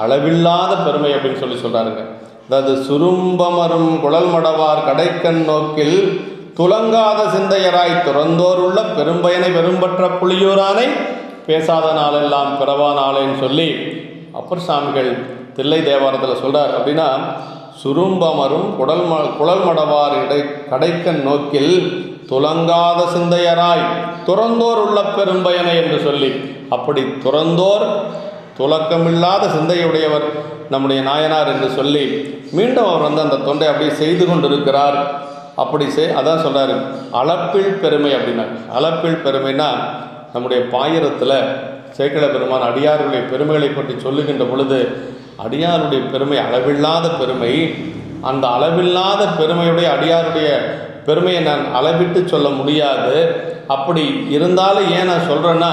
அளவில்லாத பெருமை அப்படின்னு சொல்கிறாருங்க. அதாவது சுரும்பமரும் குழல் மடவார் கடைக்கண் நோக்கில் துலங்காத சிந்தையராய் துறந்தோர் உள்ள பெரும்பயனை பெரும்பற்ற புலியூரானை பேசாத நாளெல்லாம் பிறவா நாளேன்னு சொல்லி அப்பர் சாமிகள் தில்லை தேவாரத்தில் சொல்கிறார். அப்படின்னா சுரும்பமரும் குழல் மடவார் கடைக்கண் நோக்கில் துலங்காத சிந்தையராய் துறந்தோர் உள்ள பெரும்பயனை என்று சொல்லி, அப்படி துறந்தோர் துலக்கமில்லாத சிந்தையுடையவர் நம்முடைய நாயனார் என்று சொல்லி மீண்டும் அவர் அந்த தொண்டை அப்படியே செய்து கொண்டிருக்கிறார். அப்படி அதான் சொல்கிறாரு அளப்பில் பெருமை அப்படின்னா. அளப்பில் பெருமைனா நம்முடைய பாயிரத்தில் சேக்கிழ பெருமான் அடியாருடைய பெருமைகளை பற்றி சொல்லுகின்ற பொழுது அடியாருடைய பெருமை அளவில்லாத பெருமை. அந்த அளவில்லாத பெருமையுடைய அடியாருடைய பெருமையை நான் அளவிட்டு சொல்ல முடியாது. அப்படி இருந்தாலும் ஏன் நான் சொல்கிறேன்னா,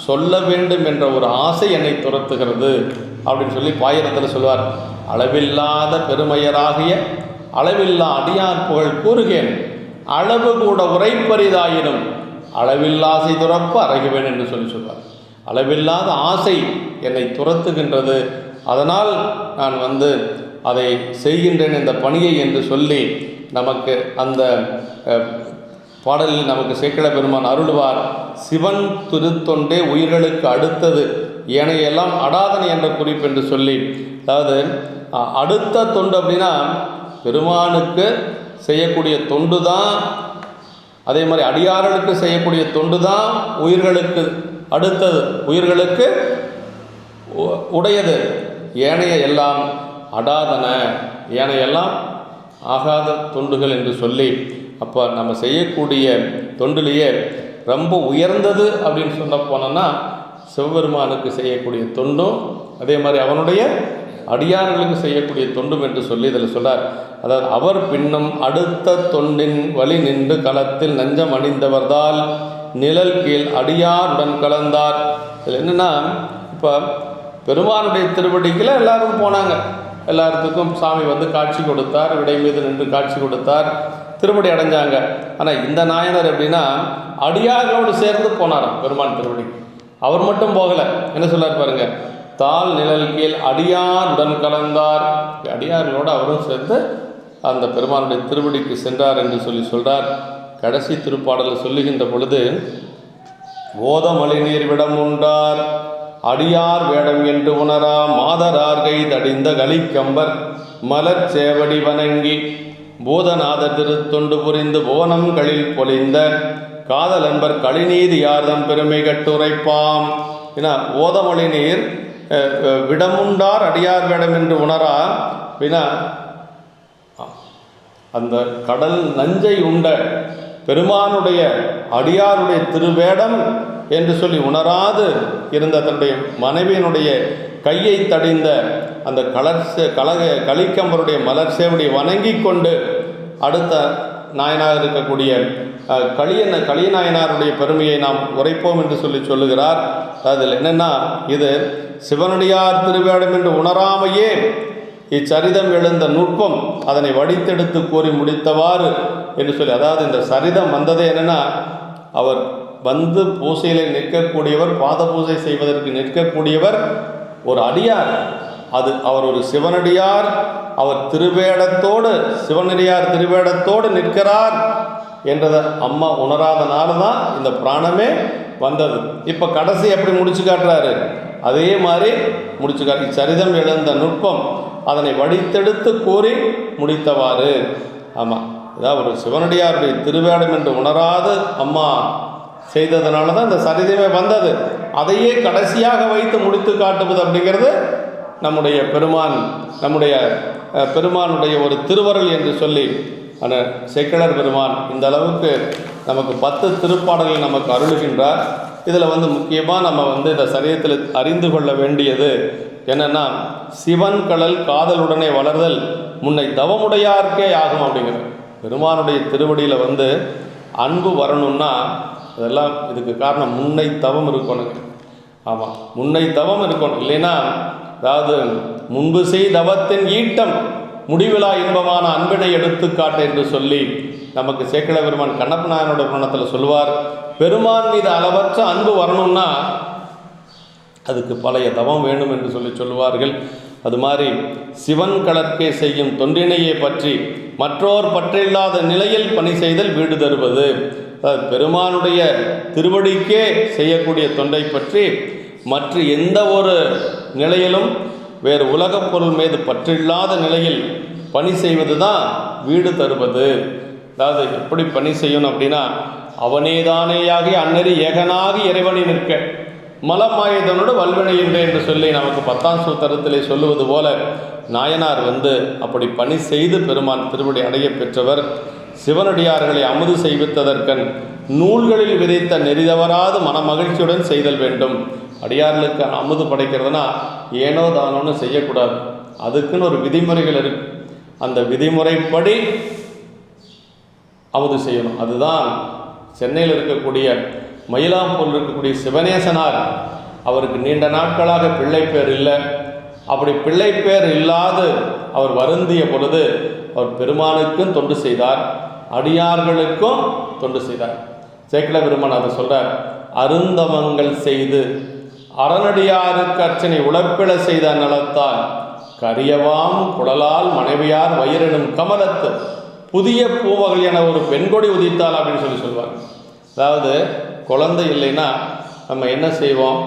சொல்ல வேண்டும் என்ற ஒரு ஆசை என்னை துரத்துகிறது அப்படின்னு சொல்லி பாயிரத்தில் சொல்வார். அளவில்லாத பெருமையராகிய அளவில்லா அடியார் புகழ் கூறுகேன், அளவு கூட உரைப்பரிதாயினும் அளவில்லாசை துறப்பு அறைகுவேன் என்று சொல்வார். அளவில்லாத ஆசை என்னை துரத்துகின்றது, அதனால் நான் அதை செய்கின்றேன் இந்த பணியை என்று சொல்லி நமக்கு அந்த பாடலில் நமக்கு சேக்கிழ பெருமான் அருள்வார். சிவன் திருத்தொண்டே உயிர்களுக்கு அடுத்தது ஏனையெல்லாம் அடாதனை என்ற குறிப்பு என்று சொல்லி, அதாவது அடுத்த தொண்டு அப்படின்னா பெருமானுக்கு செய்யக்கூடிய தொண்டு தான், அதே மாதிரி அடியார்களுக்கு செய்யக்கூடிய தொண்டு தான் உயிர்களுக்கு அடுத்தது, உயிர்களுக்கு உடையது. ஏனைய எல்லாம் அடாதன, ஏனையெல்லாம் ஆகாத தொண்டுகள் என்று சொல்லி, அப்போ நம்ம செய்யக்கூடிய தொண்டிலேயே ரொம்ப உயர்ந்தது அப்படின்னு சொல்ல போனோன்னா சிவபெருமானுக்கு செய்யக்கூடிய தொண்டும் அதே மாதிரி அவனுடைய அடியார்களுக்கு செய்யக்கூடிய தொண்டும் என்று சொல்லி இதில் சொல்கிறார். அதாவது அவர் பின்னும் அடுத்த தொண்டின் வழி நின்று களத்தில் நஞ்சம் அணிந்தவர்தால் நிழல் கீழ் அடியாருடன் கலந்தார். இதில் என்னென்னா, இப்போ பெருமானுடைய திருவடிக்கில் எல்லாரும் போனாங்க, எல்லாத்துக்கும் சாமி காட்சி கொடுத்தார், விடை மீது நின்று காட்சி கொடுத்தார், திருவடி அடைஞ்சாங்க. ஆனால் இந்த நாயனர் எப்படின்னா அடியார்களோடு சேர்ந்து போனாராம் பெருமான் திருவடி. அவர் மட்டும் போகலை. என்ன சொல்லார் பாருங்க, தாள் நிழல் கீழ் அடியாருடன் கலந்தார். அடியார்களோடு அவரும் சேர்ந்து அந்த பெருமானுடைய திருவடிக்கு சென்றார் என்று சொல்கிறார். கடைசி திருப்பாடலில் சொல்லுகின்ற பொழுது, ஓதமலை நீர் விடம் உண்டார் அடியார் வேடம் என்று உணரா மாதரார்கை தடிந்த கலிக்கம்பர் மலர் சேவடி வணங்கி பூதநாத திருத்தொண்டு புரிந்து போனம்களில் பொலிந்த காதலன்பர் களிநீதி யார்தம் பெருமை கட்டுரைப்பாம். ஏன்னா ஓதமொழி நீர் விடமுண்டார் அடியார் வேடம் என்று உணரா அப்படின்னா, அந்த கடல் நஞ்சை உண்ட பெருமானுடைய அடியாருடைய திருவேடம் என்று சொல்லி உணராது இருந்த தன்னுடைய மனைவியினுடைய கையை தடிந்த அந்த கலிக்கம்பருடைய மலர் சேவடி வணங்கி கொண்டு அடுத்த நாயனாக இருக்கக்கூடிய களியநாயனாருடைய பெருமையை நாம் உரைப்போம் என்று சொல்லுகிறார். அதில் என்னென்னா, இது சிவனடியார் திருவேடம் என்று உணராமையே இச்சரிதம் எழுந்த நுட்பம் அதனை வடித்தெடுத்து கூறி முடித்தவாறு என்று சொல்லி, அதாவது இந்த சரிதம் வந்ததே என்னென்னா, அவர் பூசையில் நிற்கக்கூடியவர், பாத பூஜை செய்வதற்கு நிற்கக்கூடியவர் ஒரு அடியார், அது அவர் ஒரு சிவனடியார், அவர் திருவேடத்தோடு சிவனடியார் திருவேடத்தோடு நிற்கிறார் என்றதை அம்மா உணராதனால தான் இந்த பிராணமே வந்தது. இப்போ கடைசி எப்படி முடிச்சு காட்டுறாரு, அதே மாதிரி முடிச்சு காட்டி சரிதம் எழுந்த நுட்பம் அதனை வடித்தெடுத்து கூறி முடித்தவாறு. ஆமாம், அதாவது ஒரு சிவனடியாருடைய திருவேடம் என்று உணராது அம்மா செய்ததுனால தான் இந்த சரிதமே வந்தது. அதையே கடைசியாக வைத்து முடித்து காட்டுவது அப்படிங்கிறது நம்முடைய பெருமானுடைய ஒரு திருவருள் என்று சொல்லி அந்த சேக்கிழார் பெருமான் இந்த அளவுக்கு நமக்கு 10 திருப்பாடல்கள் நமக்கு அருளுகின்றார். இதில் முக்கியமாக நம்ம இந்த சரீரத்தில் அறிந்து கொள்ள வேண்டியது என்னென்னா, சிவன் கடல் காதலுடனே வளர்தல் முன்னை தவமுடையார்க்கே ஆகும் அப்படிங்கிற பெருமானுடைய திருவடியில் அன்பு வரணும்னா அதெல்லாம் இதுக்கு காரணம் முன்னை தவம் இருக்கணுங்க. ஆமாம், முன்னை தவம் இருக்கணும். இல்லைன்னா, அதாவது முன்பு செய் தவத்தின் ஈட்டம் முடிவிலா இன்பமான அன்பினை எடுத்துக்காட்டு என்று சொல்லி நமக்கு சேக்கிழ பெருமான் கண்ணப்ப நாயனோட புராணத்தில் சொல்வார். பெருமான் மீது அளவற்ற அன்பு வரணும்னா அதுக்கு பழைய தவம் வேணும் என்று சொல்லுவார்கள். அது மாதிரி சிவன் கலர்க்கே செய்யும் தொண்டினையை பற்றி மற்றோர் பற்றில்லாத நிலையில் பணி செய்தல் வீடு தருவது. பெருமானுடைய திருவடிக்கே செய்யக்கூடிய தொண்டை பற்றி மற்ற எந்த ஒரு நிலையிலும் வேறு உலகப் பொருள் மீது பற்றில்லாத நிலையில் பணி செய்வது தான் வீடு தருவது. அதாவது எப்படி பணி செய்யணும் அப்படின்னா, அவனேதானேயாகி அன்னறி ஏகனாகி இறைவனை நிற்க மலமாயுதனோடு வல்வினையின்றே என்று சொல்லி நமக்கு 10ஆம் சூத்திரத்திலே சொல்லுவது போல நாயனார் அப்படி பணி செய்து பெருமான் திருவடி அடைய பெற்றவர். சிவனடியார்களை அமுது செய்வித்ததற்கன் நூல்களில் விதைத்த நெறிதவராது மனமகிழ்ச்சியுடன் செய்தல் வேண்டும். அடியார்களுக்கு அமுது படைக்கிறதுனா ஏனோ தானோன்னு செய்யக்கூடாது. அதுக்குன்னு ஒரு விதிமுறைகள் இருக்கு. அந்த விதிமுறைப்படி அமுது செய்யணும். அதுதான் சென்னையில் இருக்கக்கூடிய மயிலாப்பூரில் இருக்கக்கூடிய சிவநேசனார், அவருக்கு நீண்ட நாட்களாக பிள்ளை பேர் இல்லை. அப்படி பிள்ளை பேர் இல்லாது அவர் வருந்திய பொழுது அவர் பெருமானுக்கும் தொண்டு செய்தார், அடியார்களுக்கும் தொண்டு செய்தார். சேக்கிழ பெருமான் அதை சொல்றார். அருந்தவங்கள் செய்து அறனடியாருக்கு அர்ச்சனை உழப்பிட செய்த நலத்தால் கரியவாம் குழலால் மனைவியார் வயிறெனும் கமலத்து புதிய பூவகள் என ஒரு பெண்கொடி உதித்தாள் அப்படின்னு சொல்லுவார். அதாவது குழந்தை இல்லைன்னா நம்ம என்ன செய்வோம்?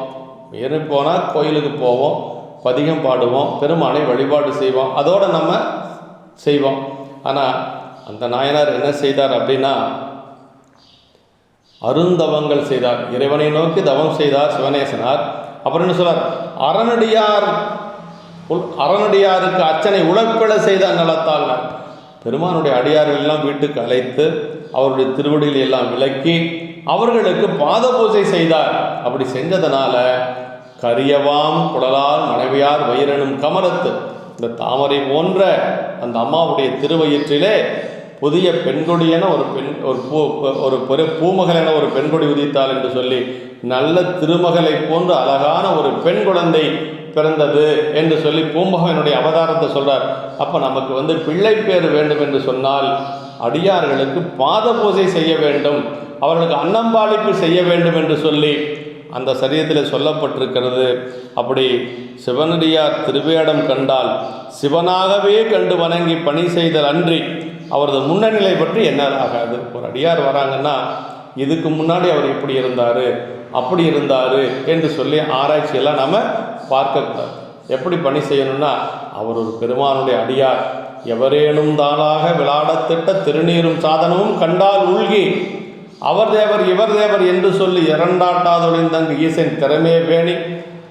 ஏறி போனால் கோயிலுக்கு போவோம், பதிகம் பாடுவோம், பெருமானை வழிபாடு செய்வோம், அதோடு நம்ம செய்வோம். ஆனால் அந்த நாயனார் என்ன செய்தார் அப்படின்னா, அருந்தவங்கள் செய்தார், இறைவனை நோக்கி தவம் செய்தார் சிவநேசனார். அப்புறம் என்ன சொல்றார்? அறனடியாருக்கு அர்ச்சனை உழப்பிட செய்த நலத்தால் பெருமானுடைய அடியார்கள் எல்லாம் வீட்டுக்கு அழைத்து அவருடைய திருவடிகளை எல்லாம் விலக்கி அவர்களுக்கு பாத பூஜை செய்தார். அப்படி செஞ்சதனால கரியவாம் குழலால் மனைவியார் வயிறெனும் கமலத்து, இந்த தாமரை போன்ற அந்த அம்மாவுடைய திருவயிற்றிலே புதிய பெண்கொடி என ஒரு பூமகள் என ஒரு பெண்கொடி உதித்தாள் என்று சொல்லி நல்ல திருமகளை போன்று அழகான ஒரு பெண் குழந்தை பிறந்தது என்று சொல்லி பூமகனுடைய அவதாரத்தை சொல்றார். அப்போ நமக்கு பிள்ளை பேர் வேண்டும் என்று சொன்னால் அடியார்களுக்கு பாத பூஜை செய்ய வேண்டும், அவர்களுக்கு அன்னம்பாளிப்பு செய்ய வேண்டும் என்று சொல்லி அந்த சரியத்தில் சொல்லப்பட்டிருக்கிறது. அப்படி சிவனடியார் திருவேடம் கண்டால் சிவனாகவே கண்டு வணங்கி பணி செய்தல் அன்றி அவரது முன்னணிலை பற்றி என்ன ஆகாது. ஒரு அடியார் வராங்கன்னா இதுக்கு முன்னாடி அவர் இப்படி இருந்தார் அப்படி இருந்தார் என்று சொல்லி ஆராய்ச்சியெல்லாம் நாம் பார்க்கக்கூடாது. எப்படி பணி செய்யணும்னா, அவர் ஒரு பெருமானுடைய அடியார், எவரேனும் தானாக விளாடத்திட்ட திருநீரும் சாதனமும் கண்டால் உள்கி அவர் தேவர் இவர் தேவர் என்று சொல்லி இரண்டாட்டாதொழிந்தங்கு ஈசன் திறமே பேணி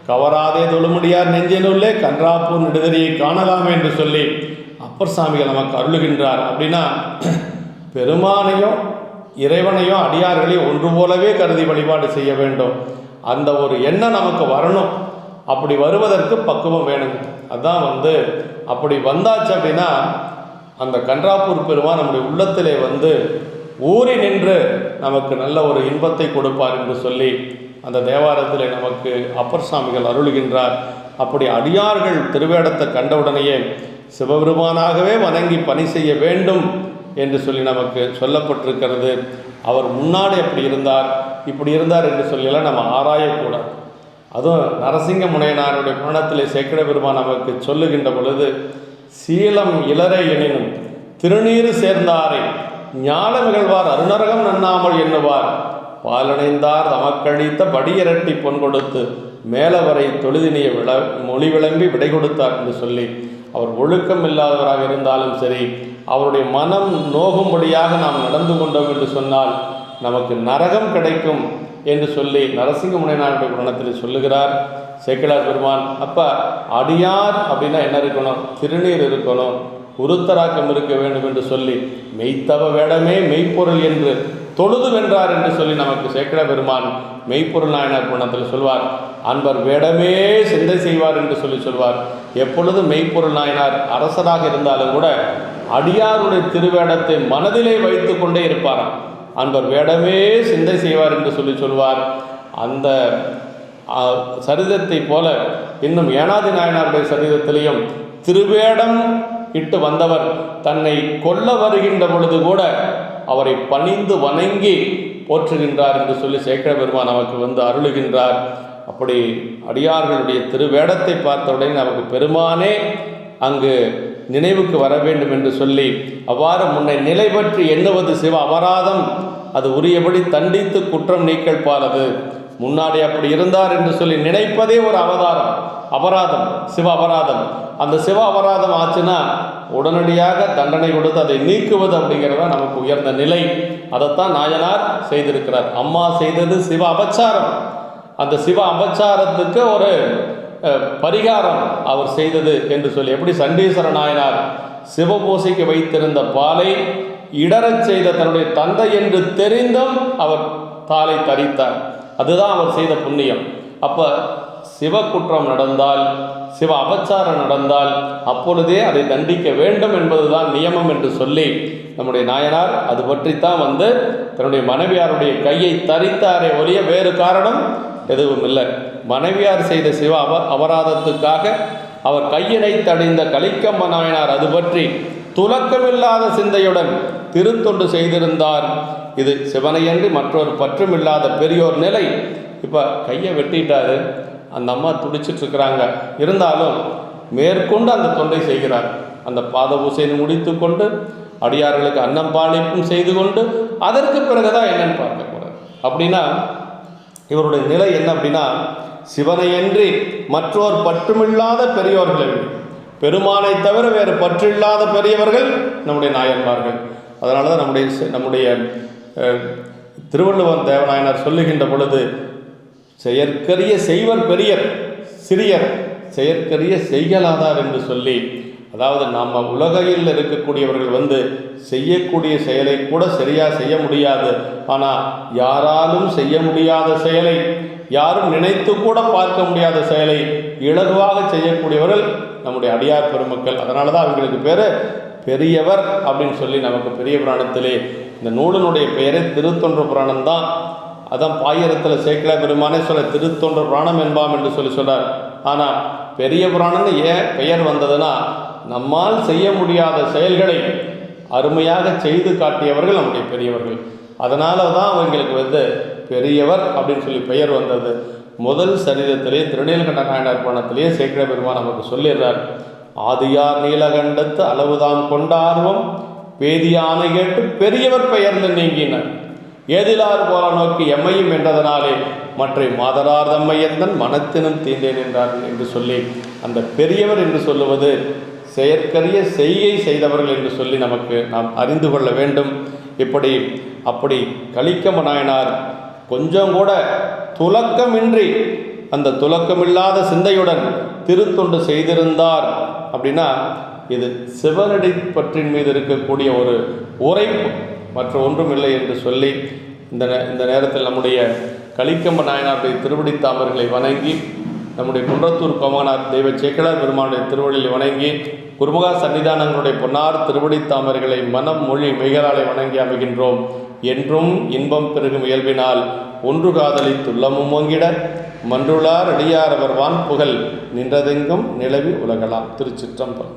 கவராதே தொழுமுடியார் நெஞ்சினுள்ளே கன்றாப்பூர் நெடுதறியை காணலாம் என்று சொல்லி அப்பர் சாமிகள் நமக்கு அருளுகின்றார். அப்படின்னா பெருமானையும் இறைவனையும் அடியார்களையும் ஒன்று போலவே கருதி வழிபாடு செய்ய வேண்டும். அந்த ஒரு எண்ணம் நமக்கு வரணும். அப்படி வருவதற்கு பக்குவம் வேணுங்க. அதுதான் அப்படி வந்தாச்சு அப்படின்னா அந்த கன்றாப்பூர் பெருமான் நம்முடைய உள்ளத்திலே ஊறி நின்று நமக்கு நல்ல ஒரு இன்பத்தை கொடுப்பார் என்று சொல்லி அந்த தேவாரத்திலே நமக்கு அப்பர் சாமிகள் அருளுகின்றார். அப்படி அடியார்கள் திருவேடத்தை கண்டவுடனேயே சிவபெருமானாகவே வணங்கி பணி செய்ய வேண்டும் என்று சொல்லி நமக்கு சொல்லப்பட்டிருக்கிறது. அவர் முன்னாடி எப்படி இருந்தார் இப்படி இருந்தார் என்று சொல்லலாம் நம்ம ஆராயக்கூடாது. அதுவும் நரசிங்க முனையனாருடைய புராணத்திலே சேக்கிழ பெருமான் நமக்கு சொல்லுகின்ற பொழுது, சீலம் இளரை எனினும் திருநீறு சேர்ந்தாரை ஞானம் நிகழ்வார் அருணரகம் நன்னாமல் எண்ணுவார் பாலணைந்தார் தமக்கழித்த படியரட்டி பொன் கொடுத்து மேலவரை தொழுதினிய மொழி விளம்பி விடை கொடுத்தார் என்று சொல்லி, அவர் ஒழுக்கம் இல்லாதவராக இருந்தாலும் சரி, அவருடைய மனம் நோகும்படியாக நாம் நடந்து கொண்டோம் என்று சொன்னால் நமக்கு நரகம் கிடைக்கும் என்று சொல்லி நரசிங்க முனையனாருடைய புராணத்தில் சொல்லுகிறார் சேக்கிழார் பெருமான். அப்போ அடியார் அப்படின்னா என்ன இருக்கணும்? திருநீர் இருக்கணும், உருத்தராக்கம் இருக்க வேண்டும் என்று சொல்லி மெய்த்தவ வேடமே மெய்ப்பொருள் என்று தொழுது வென்றார் என்று சொல்லி நமக்கு சேக்கிழ பெருமான் மெய்ப்பொருள் நாயனார் புராணத்தில் சொல்வார். அன்பர் வேடமே சிந்தை செய்வார் என்று சொல்லி சொல்வார். எப்பொழுதும் மெய்ப்பொருள் நாயனார் அரசராக இருந்தாலும் கூட அடியாருடைய திருவேடத்தை மனதிலே வைத்து கொண்டே இருப்பாராம். அன்பர் வேடமே சிந்தை செய்வார் என்று சொல்லி சொல்வார். அந்த சரிதத்தை போல இன்னும் ஏனாதி நாயனாருடைய சரிதத்திலையும் திருவேடம் இட்டு வந்தவர் தன்னை கொல்ல வருகின்ற பொழுது கூட அவரை பணிந்து வணங்கி போற்றுகின்றார் என்று சொல்லி சேக்கிழ பெருமான் நமக்கு அருளுகின்றார். அப்படி அடியார்களுடைய திருவேடத்தை பார்த்தவுடனே நமக்கு பெருமானே அங்கு நினைவுக்கு வர வேண்டும் என்று சொல்லி அவ்வாறு முன்னை நிலை பற்றி எண்ணுவது சிவ அபராதம், அது உரியபடி தண்டித்து குற்றம் நீக்கல் பாலது. முன்னாடி அப்படி இருந்தார் என்று சொல்லி நினைப்பதே ஒரு அபராதம், சிவ அபராதம். அந்த சிவ அபராதம் ஆச்சுன்னா உடனடியாக தண்டனை கொடுத்து அதை நீக்குவது அப்படிங்கிறதா நமக்கு உயர்ந்த நிலை. அதைத்தான் நாயனார் செய்திருக்கிறார். அம்மா செய்தது சிவ அபச்சாரம். அந்த சிவ அபச்சாரத்துக்கு ஒரு பரிகாரம் அவர் செய்தது என்று சொல்லி, எப்படி சண்டீஸ்வர நாயனார் சிவபூசைக்கு வைத்திருந்த பாலை இடரச் செய்த தன்னுடைய தந்தை என்று தெரிந்தும் அவர் தாலை தரித்தார். அதுதான் அவர் செய்த புண்ணியம். அப்போ சிவ குற்றம் நடந்தால், சிவ அபச்சாரம் நடந்தால் அப்பொழுதே அதை தண்டிக்க வேண்டும் என்பதுதான் நியமம் என்று சொல்லி நம்முடைய நாயனார் அது பற்றித்தான் தன்னுடைய மனைவியாருடைய கையை தரித்தாரே ஒழிய வேறு காரணம் எதுவும் இல்லை. மனைவியார் செய்த சிவ அபராதத்துக்காக அவர் கையினை தடிந்த கலிக்கம்ப நாயனார் அது பற்றி துலக்கமில்லாத சிந்தையுடன் திருத்தொண்டு செய்திருந்தார். இது சிவனையன்றி மற்றொரு பற்றும் இல்லாத பெரியோர் நிலை. இப்போ கையை வெட்டிட்டாரு, அந்த அம்மா துடிச்சிட்ருக்கிறாங்க, இருந்தாலும் மேற்கொண்டு அந்த தொண்டை செய்கிறார். அந்த பாத பூசையை முடித்து கொண்டு அடியார்களுக்கு அன்னம் பாலிப்பும் செய்து கொண்டு அதற்கு பிறகுதான் என்னன்னு பார்க்கக்கூடாது. அப்படின்னா இவருடைய நிலை என்ன அப்படின்னா, சிவனையன்றி மற்றோர் பற்றுமில்லாத பெரியோர்கள், பெருமானை தவிர வேறு பற்றில்லாத பெரியவர்கள் நம்முடைய நாயன்மார்கள். அதனால தான் நம்முடைய திருவள்ளுவர் தேவநாயனார் சொல்லுகின்ற பொழுது, செயற்கரிய செய்வர் பெரியர், சிறியர் செயற்கரிய செய்கலாதார் என்று சொல்லி, அதாவது நாம் உலகையில் இருக்கக்கூடியவர்கள் செய்யக்கூடிய செயலை கூட சரியாக செய்ய முடியாது. ஆனால் யாராலும் செய்ய முடியாத செயலை, யாரும் நினைத்து கூட பார்க்க முடியாத செயலை இலகுவாக செய்யக்கூடியவர்கள் நம்முடைய அடியார் பெருமக்கள். அதனால தான் அவங்களுக்கு பேர் பெரியவர் அப்படின்னு சொல்லி நமக்கு பெரிய புராணத்திலே, இந்த நூலினுடைய பெயரே திருத்தொன்ற புராணம் தான். அதான் பாயிரத்தில் சேக்கிழ பெருமானே சொல்ல திருத்தொன்ற புராணம் என்பாம் என்று சொல்கிறார். ஆனால் பெரிய புராணம்னு ஏன் பெயர் வந்ததுன்னா, நம்மால் செய்ய முடியாத செயல்களை அருமையாக செய்து காட்டியவர்கள் நம்முடைய பெரியவர்கள். அதனால தான் அவங்களுக்கு பெரியவர் அப்படின்னு சொல்லி பெயர் வந்தது. முதல் சரிதத்திலே திருநீலகண்ட நாயனார் புராணத்திலேயே சேக்கிழ பெருமான் நமக்கு சொல்லிடுறார், ஆதியார் நீலகண்டத்து அளவுதான் கொண்ட ஆர்வம் வேதியான கேட்டு பெரியவர் பெயர்ந்து நீங்கினார், ஏதிலார் போல நோக்கி எம்மையும் என்றதனாலே மற்ற மாதரார் தம்மையந்தன் மனத்தினும் தீண்டேன் என்றார்கள் என்று சொல்லி, அந்த பெரியவர் என்று சொல்லுவது செயற்கரிய செய்கை செய்தவர்கள் என்று சொல்லி நாம் அறிந்து கொள்ள வேண்டும். அப்படி கலிக்கம்ப நாயனார் கொஞ்சம் கூட துலக்கமின்றி, அந்த துலக்கமில்லாத சிந்தையுடன் திருத்தொண்டு செய்திருந்தார் அப்படின்னா, இது சிவனடி பற்றின் மீது இருக்கக்கூடிய ஒரு உரைப்பு, மற்ற ஒன்றும் இல்லை என்று சொல்லி இந்த நேரத்தில் நம்முடைய கலிக்கம்ப நாயனாருடைய திருவடி தாமர்களை வணங்கி, நம்முடைய குன்றத்தூர் கோமானார் தெய்வ சேக்கிழார் பெருமானுடைய திருவடியில் வணங்கி, குருமுகா சன்னிதானங்களுடைய பொன்னார் திருவடி தாமர்களை மனம் மொழி மெய்களாலை வணங்கி அமைகின்றோம். என்றும் இன்பம் பெருகும் இயல்பினால் ஒன்று காதலித்துள்ளமும் ஓங்கிட மன்றுளார் அடியார் அவர் வான் புகழ் நின்றதெங்கும் நிலவி உலகலாம். திருச்சிற்றம்பலம்.